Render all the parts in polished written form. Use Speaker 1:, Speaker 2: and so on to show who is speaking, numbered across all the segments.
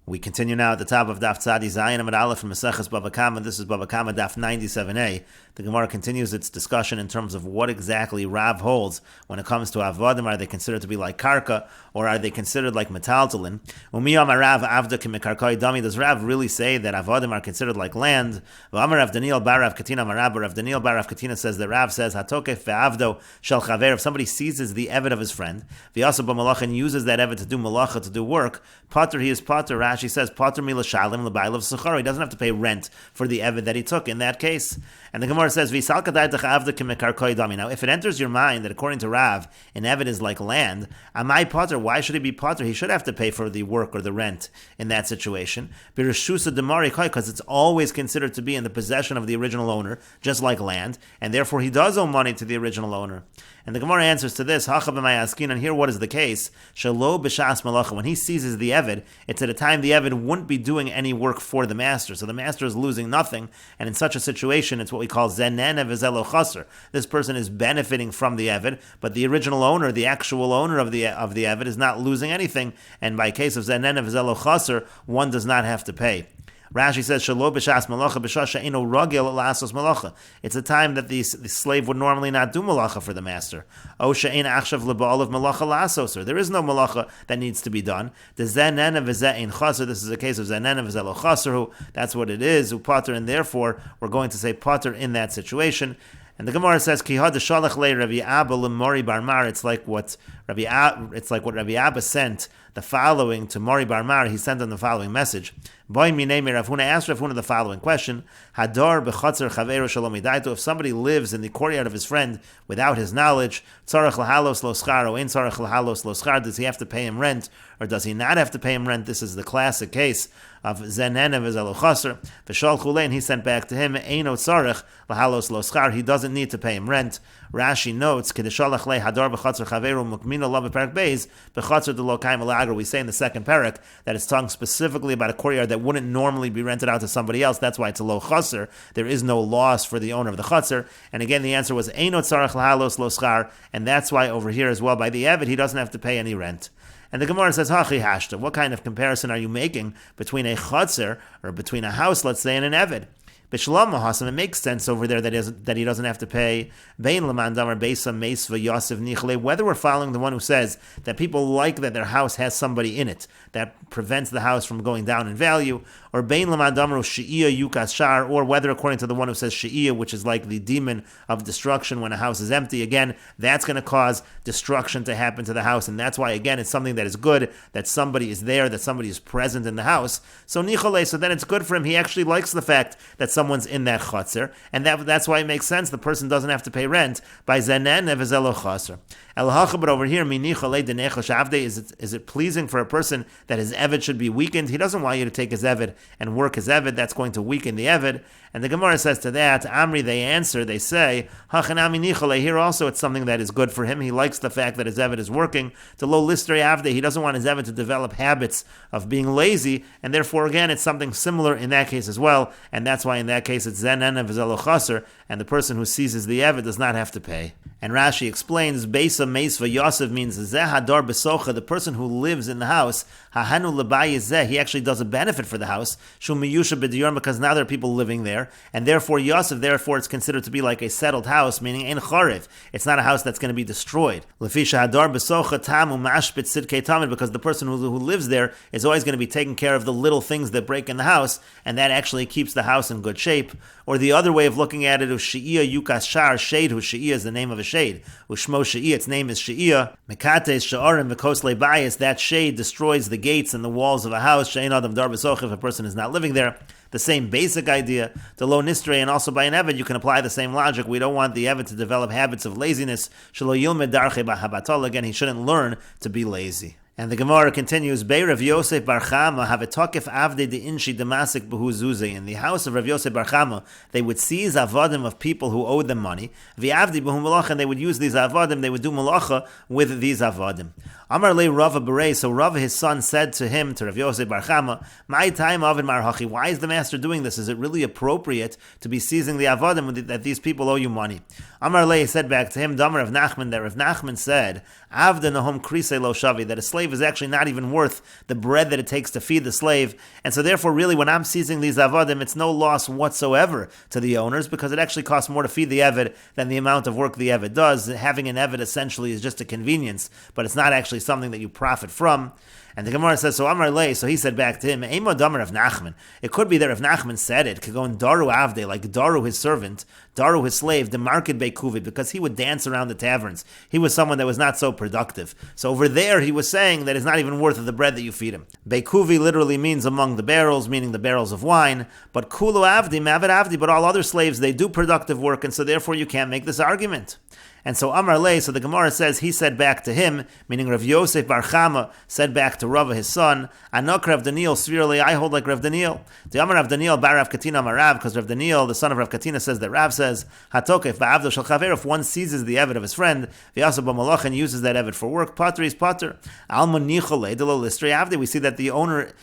Speaker 1: We continue now at the top of Daf Tzadi Zayin Amud Aleph from Meseches Bava Kamma. This is Bava Kamma Daf 97a. The Gemara continues its discussion in terms of what exactly Rav holds when it comes to Avodim. Are they considered to be like Karka, or are they considered like Metaltalin? Umiyam Rav Avda Kimikarkoi Dami. Does Rav really say that Avodim are considered like land? V'amar Rav Daniel Bar Rav Katina Marab. Rav Daniel Bar Rav Katina says that Rav says Hatokef ve'avdo shel chaver. If somebody seizes the eved of his friend, v'yasa b'malach, and uses that eved to do malacha, to do work, Pater, he is Pater. Rashi says Pater mila shalim l'bayil of sechar. He doesn't have to pay rent for the eved that he took in that case. And the Gemara says, now if it enters your mind that according to Rav, an eved is like land, amai Pater, why should he be Pater? He should have to pay for the work or the rent in that situation. Because it's always considered to be in the possession of the original owner, just like land, and therefore he does owe money to the original owner. And the Gemara answers to this, and here what is the case? When he seizes the eved, it's at a time the eved wouldn't be doing any work for the master, so the master is losing nothing, and in such a situation, it's what we call zenen v'zelo chaser. This person is benefiting from the eved, but the original owner, the actual owner of the eved, is not losing anything, and by case of zenen v'zelo chaser, one does not have to pay. Rashi says, "Shalo b'shas malacha b'shasha eno ragel lasos malacha." It's a time that the slave would normally not do malacha for the master. O she'en achshav leba'al of malacha lasos. There is no malacha that needs to be done. The zenena v'ze'en chaser. This is a case of zenena v'zelo chaser. That's what it is. Upater, and therefore we're going to say pater in that situation. And the Gemara says, "Kihad shalach le Rabbi Abba lemori barmar." It's like what Rabbi Abba sent the following to Mori Barmar. He sent them the following message. Boy minei Rav Huna asked Rav Huna the following question: Hadar b'chatzer chaveru shalom idaito. If somebody lives in the courtyard of his friend without his knowledge, tzarech lahalos lo schar o ein tzarech lahalos lo schar. Does he have to pay him rent, or does he not have to pay him rent? This is the classic case of zenen v'zelo chaser. V'shal chulei, and he sent back to him eino tzarech lahalos lo schar. He doesn't need to pay him rent. Rashi notes, "Kedishalach le hadar b'chatzer chaveru mukmino lo b'perak beis b'chatzer de lo kaim alager." We say in the second parak that it's talking specifically about a courtyard that wouldn't normally be rented out to somebody else. That's why it's a lo chaser. There is no loss for the owner of the chaser. And again, the answer was eino tzarech lahalos lo schar, and that's why over here as well by the eved he doesn't have to pay any rent. And the Gemara says, Hachi hashta. What kind of comparison are you making between a chaser, or between a house, let's say, and an eved? B'shalom mahasam, it makes sense over there that he doesn't have to pay. Bein lemandamar beisa meisva yosef nichle. Whether we're following the one who says that people like that their house has somebody in it that prevents the house from going down in value, or bein lemandamar she'iyah yukas shar, or whether according to the one who says she'iyah, which is like the demon of destruction when a house is empty. Again, that's going to cause destruction to happen to the house, and that's why again it's something that is good that somebody is there, that somebody is present in the house. So nichole, so then it's good for him. He actually likes the fact that someone's in that chaser, and that's why it makes sense. The person doesn't have to pay rent by zenen v'zelo chaser. But over here, is it pleasing for a person that his eved should be weakened? He doesn't want you to take his eved and work his eved. That's going to weaken the eved. And the Gemara says to that, Amri, they answer, they say, here also it's something that is good for him. He likes the fact that his eved is working. To lo listrei avde, he doesn't want his eved to develop habits of being lazy, and therefore again it's something similar in that case as well, and that's why in that case it's zenen v'zelo chaser, and the person who seizes the eved does not have to pay. And Rashi explains, Beisa Meisva Yosef means Zeh Hadar Besocha, the person who lives in the house, Hahanu Lebayi Zeh, he actually does a benefit for the house, Shum Miyusha B'Diyor, because now there are people living there, and therefore Yosef, therefore it's considered to be like a settled house, meaning Ein Charev. It's not a house that's going to be destroyed. Lefisha Hadar Besocha Tamu Mashbit Sidkei Tamid, because the person who lives there is always going to be taking care of the little things that break in the house, and that actually keeps the house in good shape. Or the other way of looking at it is She'iyah Yukas Shar, shade, who She'iyah is the name of a shade. Ushmo She'iyah, its name is She'iyah. Mekates Sha'arim V'kos Lebayis, that shade destroys the gates and the walls of a house. She'ein Adam Dar B'soch, if a person is not living there. The same basic idea. The lo nistre, and also by an eved, you can apply the same logic. We don't want the eved to develop habits of laziness. Shelo yilmed darchei b'habatol, again, he shouldn't learn to be lazy. And the Gemara continues, Bei Rav Yosef Bar Chama have a tokef avde de inshi demasik behu zuzei. In the house of Rav Yosef Bar Chama, they would seize avodim of people who owed them money. V'avdi behu malacha, and they would use these avodim, they would do malacha with these avodim. Amar le Rava Berei, so Rava his son said to him, to Rav Yosef bar Kamma, my time of Mar Hachi, why is the master doing this? Is it really appropriate to be seizing the avodim that these people owe you money? Amar le said back to him, Damar of Nachman, that Rav Nachman said, Avda nahom krise lo shavi, that a slave is actually not even worth the bread that it takes to feed the slave, and so therefore really when I'm seizing these avodim, it's no loss whatsoever to the owners, because it actually costs more to feed the eved than the amount of work the eved does. Having an eved essentially is just a convenience, but it's not actually something that you profit from. And the Gemara says, so Amar Lei, so he said back to him, Eimo Damar of Nachman. It could be that if Nachman said it, could go in Daru Avde, like Daru his servant, Daru his slave, the market Beikuvi, because he would dance around the taverns. He was someone that was not so productive. So over there, he was saying that it's not even worth the bread that you feed him. Beikuvi literally means among the barrels, meaning the barrels of wine. But Kulu Avdi, Mavid Avdi, but all other slaves, they do productive work, and so therefore you can't make this argument. And so Amar Lei, so the Gemara says, he said back to him, meaning Rav Yosef bar Kamma said back to Rava his son, Anok Rav Daniel, severely I hold like Rav Daniel. The Amar Rav Daniel bar Rav Katina Amar Rav, because Rav Daniel, the son of Rav Katina, says that Rav says, Hatokef ba'avdo shel chaver, if one seizes the eved of his friend, v'yasa b'malach, and uses that eved for work, pater is pater. Alma nichole de lo listri avde, we see that the owner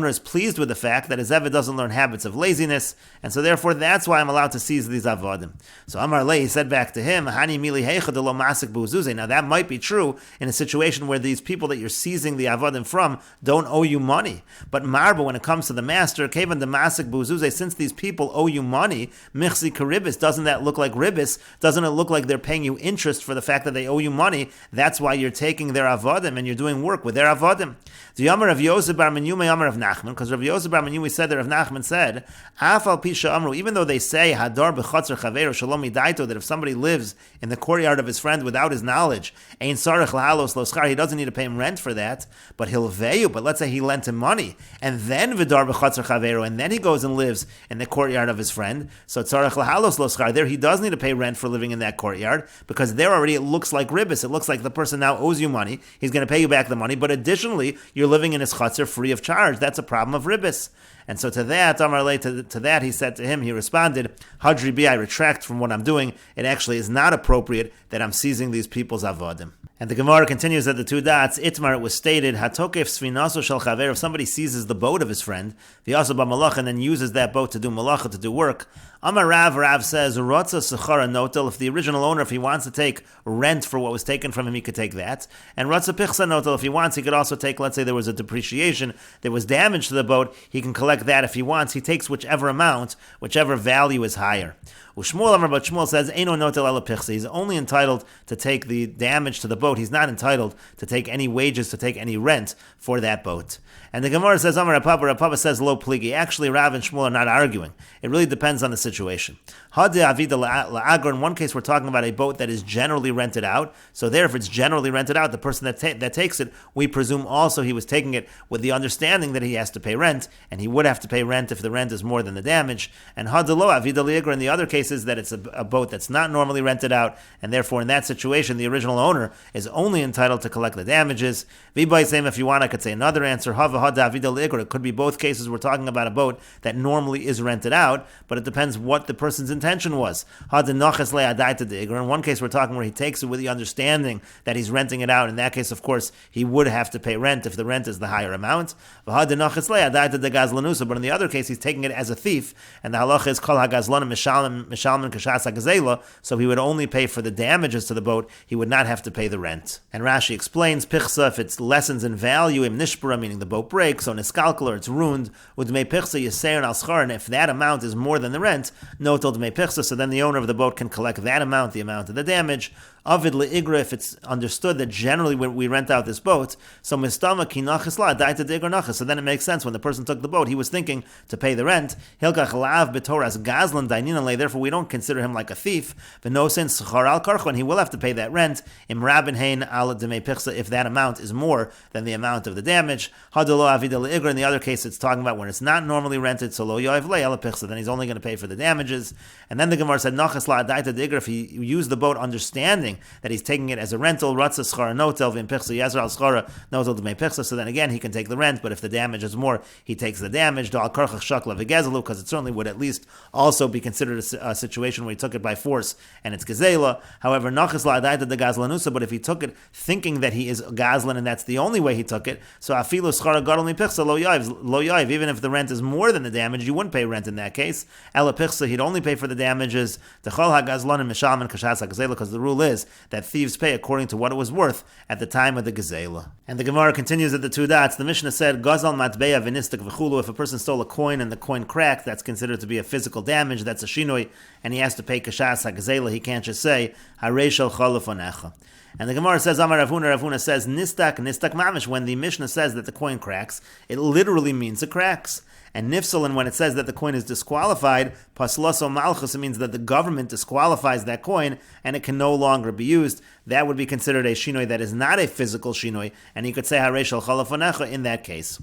Speaker 1: is pleased with the fact that his eved doesn't learn habits of laziness, and so therefore that's why I'm allowed to seize these avodim. So Amar Lei, he said back to him, Hani mili heicha de lo masik buzuze. Now that might be true in a situation where these people that you're seizing the avodim from don't owe you money. But marba, when it comes to the master, kevan de masik buzuze, since these people owe you money, michsi karibis, doesn't that look like ribis? Doesn't it look like they're paying you interest for the fact that they owe you money? That's why you're taking their avodim and you're doing work with their avodim. The Amar of Yosef bar Menyume of Nachman, because Rav Yosef bar Menyume said that Rav Nachman said, Afal Pisha Amru, even though they say Hadar b'chatzer chaveiro shalom idaito, that if somebody lives in the courtyard of his friend without his knowledge, ein sarich lahalos lo schar, he doesn't need to pay him rent for that, but he'll veyu. But let's say he lent him money, and then Vidar b'chatzer chaveiro, and then he goes and lives in the courtyard of his friend, so tzarich lahalos lo schar, there he does need to pay rent for living in that courtyard, because there already it looks like ribis, it looks like the person now owes you money, he's going to pay you back the money, but additionally, you're living in his chatzar free of charge. That's a problem of ribis. And so to that, Amar Lei, to that, he said to him, he responded, Hadri bi, I retract from what I'm doing. It actually is not appropriate that I'm seizing these people's avodim. And the Gemara continues at the two dots. Itmar, it was stated, Hatokef svinaso shel chaver, if somebody seizes the boat of his friend, v'yasa b'malach, and then uses that boat to do malacha, to do work. Amar Rav says, Rotza sechara notel, if the original owner, if he wants to take rent for what was taken from him, he could take that. And Rotza pichsa notel, if he wants, he could also take, let's say there was a depreciation, there was damage to the boat, he can collect that if he wants. He takes whichever amount, whichever value is higher. Shmuel Amar, but Shmuel says, Eino notel ela pichsa, he's only entitled to take the damage to the boat. He's not entitled to take any wages, to take any rent for that boat. And the Gemara says, Amar Rapapa says, lo pligi. Actually, Rav and Shmuel are not arguing. It really depends on the situation. Hade avida la'agor, in one case we're talking about a boat that is generally rented out. So there, if it's generally rented out, the person that takes it, we presume also he was taking it with the understanding that he has to pay rent, and he would have to pay rent if the rent is more than the damage. And hade lo avida li'agor, in the other cases, that it's a boat that's not normally rented out, and therefore in that situation, the original owner is only entitled to collect the damages. If you want, I could say another answer. It could be both cases. We're talking about a boat that normally is rented out, but it depends what the person's intention was. In one case, we're talking where he takes it with the understanding that he's renting it out. In that case, of course, he would have to pay rent if the rent is the higher amount. But in the other case, he's taking it as a thief, and the halacha is kol hagazlanim mishalman kashas hagazela, so he would only pay for the damages to the boat. He would not have to pay the rent. And Rashi explains, pichsa, if it's lessens in value, im nishbara, meaning the boat breaks, so niskalkler, it's ruined, udmei pichsa yiseir al schar, and if that amount is more than the rent, no till dmei pichsa, so then the owner of the boat can collect that amount, the amount of the damage. Avid le'igra, if it's understood that generally when we rent out this boat, so mistama ki nachis la daita digra nachis, so then it makes sense when the person took the boat, he was thinking to pay the rent. Hilkach lav b'toras gazlan dainina, therefore we don't consider him like a thief. V'nosin schar al karcho, and he will have to pay that rent. Im rabin hein al demei pichsa, if that amount is more than the amount of the damage. Hadalo avida le'igra, in the other case it's talking about when it's not normally rented, so lo yoiv le ala pichsa, then he's only going to pay for the damages. And then the Gemara said nachis la daita digra, if he used the boat understanding saying that he's taking it as a rental, Ratza Schara Notel, Vimpichsa Yazra Schara Notel Dmei Pichsa, so then again he can take the rent, but if the damage is more, he takes the damage, Dal Karchach Shakla Vegezelu, because it certainly would at least also be considered a situation where he took it by force and it's Gezela. However, Nachas La'adaita de Gazlanusa, but if he took it thinking that he is Gazlan and that's the only way he took it, so Afilu Schara Gadol Mipichsa Lo Yav, even if the rent is more than the damage, you wouldn't pay rent in that case. Ela Pichsa, he'd only pay for the damages, Techol HaGazlan and Misham and Kashas HaGezela, because the rule is that thieves pay according to what it was worth at the time of the Gezela. And the Gemara continues at the two dots. The Mishnah said, Gazal Matbeya Vinistik V'chulu, if a person stole a coin and the coin cracked, that's considered to be a physical damage, that's a shinoi, and he has to pay Kashas HaGezela, he can't just say, Harei Shel Choluf Onecha. And the Gemara says, Amar Ravuna says, Nistak mamish, when the Mishnah says that the coin cracks, it literally means it cracks. And nifsal, and when it says that the coin is disqualified, paslaso malchus, it means that the government disqualifies that coin and it can no longer be used. That would be considered a shinoi that is not a physical shinoi, and he could say harei shel chalafonecha in that case.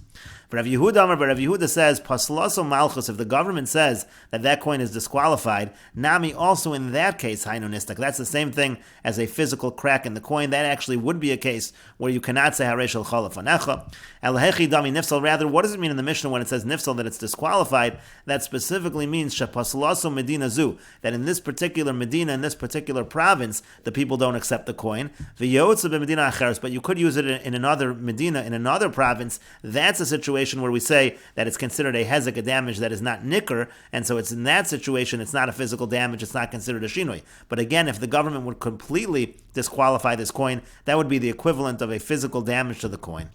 Speaker 1: But Rav Yehuda says, paslaso malchus, if the government says that coin is disqualified, nami also in that case, hainu nistak. That's the same thing as a physical crack in the coin. That actually would be a case where you cannot say harei shel chalafonecha. Elahechi dami nifsal, rather, what does it mean in the Mishnah when it says nifsal that it's disqualified? That specifically means shapaslaso medina zu, that in this particular medina, in this particular province, the people don't accept the coin. V'yotza b'medina acheres, but you could use it in another medina, in another province. That's a situation where we say that it's considered a hezek, a damage that is not nicker, and so it's in that situation, it's not a physical damage, it's not considered a shinoi. But again, if the government would completely disqualify this coin, that would be the equivalent of a physical damage to the coin.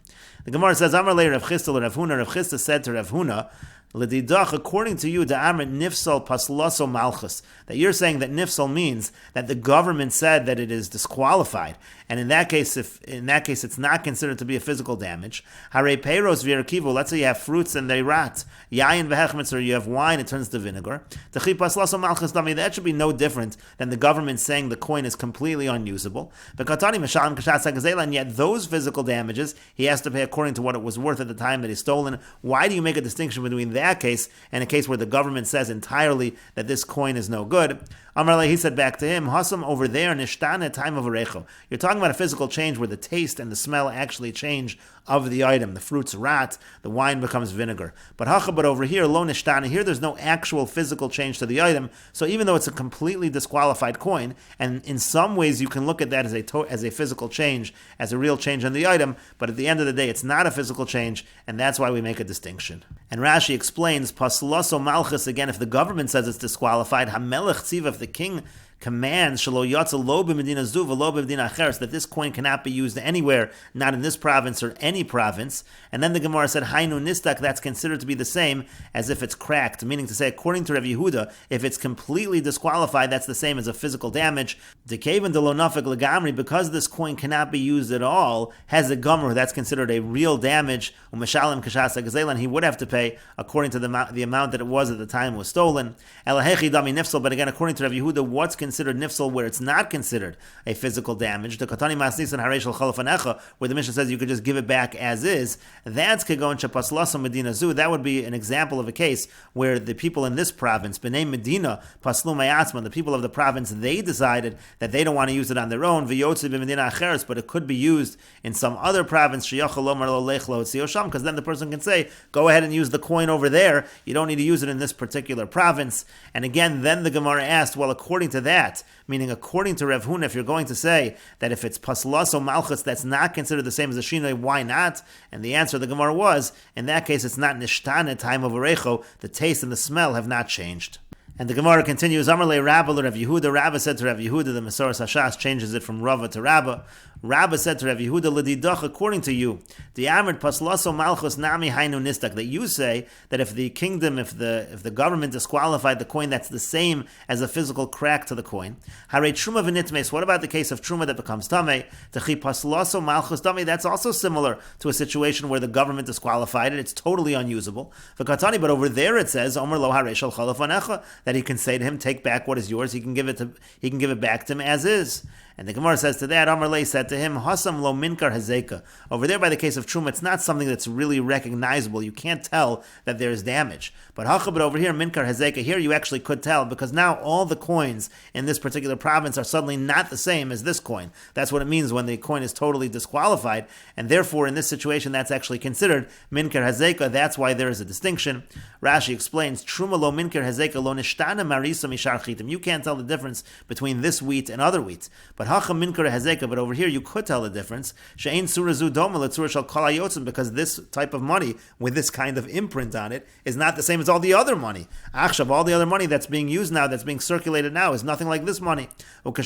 Speaker 1: The Gemara says, Amar le Rav Chisda Rav Huna, Rav Chisda said to Rav Huna, L'didach, according to you, da'amrit nifsal paslaso malchus, that you're saying that nifsal means that the government said that it is disqualified, and in that case, it's not considered to be a physical damage. Hare peiros v'yerkivu, let's say you have fruits and they rot, yayin v'hechmetz, or you have wine, it turns to vinegar. Techi paslaso malchus dami, that should be no different than the government saying the coin is completely unusable. V'katani mishalim kashas hagazela, and yet those physical damages he has to pay according to what it was worth at the time that he's stolen. Why do you make a distinction between that case and a case where the government says entirely that this coin is no good? Amarle, he said back to him, Hasam over there, nishtana time of arecho. You're talking about a physical change where the taste and the smell actually change of the item. The fruits rot, the wine becomes vinegar. But over here, lo nishtana, here there's no actual physical change to the item. So even though it's a completely disqualified coin, and in some ways you can look at that as a physical change, as a real change in the item, but at the end of the day it's not a physical change, and that's why we make a distinction. And Rashi explains, paslaso malchus, again, if the government says it's disqualified, hamelech tziva, if the king commands shelo yatsa lo b'medina zu v'lo b'medina acheres, that this coin cannot be used anywhere, not in this province or any province. And then the Gemara said hainu nistak, that's considered to be the same as if it's cracked, meaning to say, according to Rav Yehuda, if it's completely disqualified, that's the same as a physical damage. Dekevan de lo nafik legamri, because this coin cannot be used at all, has a gomer, that's considered a real damage. U'mashalim kashas hagazela, he would have to pay according to the amount that it was at the time it was stolen. Elahechi dami nifsal, but again, according to Rav Yehuda, what's considered nifsal where it's not considered a physical damage? The katani masnisan harei shel chalafanecha, where the Mishnah says you could just give it back as is. That's kegon shepaslasa medina zu. That would be an example of a case where the people in this province, b'nei Medina, paslu mayatzman, the people of the province, they decided that they don't want to use it on their own. V'yotzi b'medina acheres, but it could be used in some other province. Sheyachal lomar lo lech lo tzio sham, because then the person can say, go ahead and use the coin over there. You don't need to use it in this particular province. And again, then the Gemara asked, well, according to that, meaning according to Rav Huna, if you're going to say that if it's paslaso malchus, that's not considered the same as a shinoi, why not? And the answer of the Gemara was, in that case, it's not nishtana time of arecho, the taste and the smell have not changed. And the Gemara continues, Amarle Rabba Rav Yehuda, Rabba said to Rav Yehuda, the Mesoras Hashas changes it from Rava to Rabba. Rabba said to Rav Yehuda, L'didach, according to you, the Amrit Paslaso Malchus Nami Hainu Nistak, that you say that if the kingdom, if the government disqualified the coin, that's the same as a physical crack to the coin. Hare Truma v'nitmes, what about the case of Truma that becomes Tameh? Techi Paslaso Malchus Tameh, that's also similar to a situation where the government disqualified it, it's totally unusable. V'katani, but over there it says, Omer lo Hare Shal Chalafanecha, that he can say to him, take back what is yours, he can give it back to him as is. And the Gemara says to that, Amar Lei said to him, Hasam lo minkar hazeka. Over there by the case of Truma, it's not something that's really recognizable. You can't tell that there is damage. But over here, minkar hazeka, here you actually could tell, because now all the coins in this particular province are suddenly not the same as this coin. That's what it means when the coin is totally disqualified, and therefore in this situation that's actually considered minkar hazeka. That's why there is a distinction. Rashi explains, Truma lo minkar hazeka lo nishtana marisa mishar chitim. You can't tell the difference between this wheat and other wheats. But hacham minkar hazeka, but over here you could tell the difference. She'ein surazu doma letzura shal kol hayotzim, because this type of money with this kind of imprint on it is not the same as all the other money. Achshav, all the other money that's being used now, that's being circulated now, is nothing like this money. At the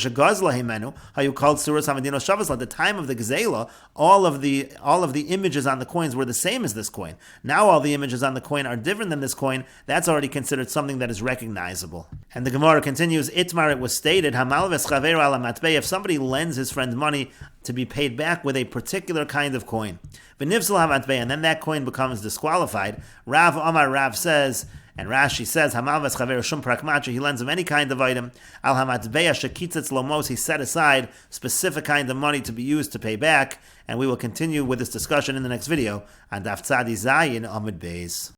Speaker 1: time of the Gzela, all of the images on the coins were the same as this coin. Now all the images on the coin are different than this coin. That's already considered something that is recognizable. And the Gemara continues, Itmar, it was stated, if somebody lends his friend money to be paid back with a particular kind of coin, and then that coin becomes disqualified, Rav says, and Rashi says, he lends him any kind of item. Al hamatbeya shekitzitz lomos, he set aside specific kind of money to be used to pay back. And we will continue with this discussion in the next video on Daf Zayin Amud Beis.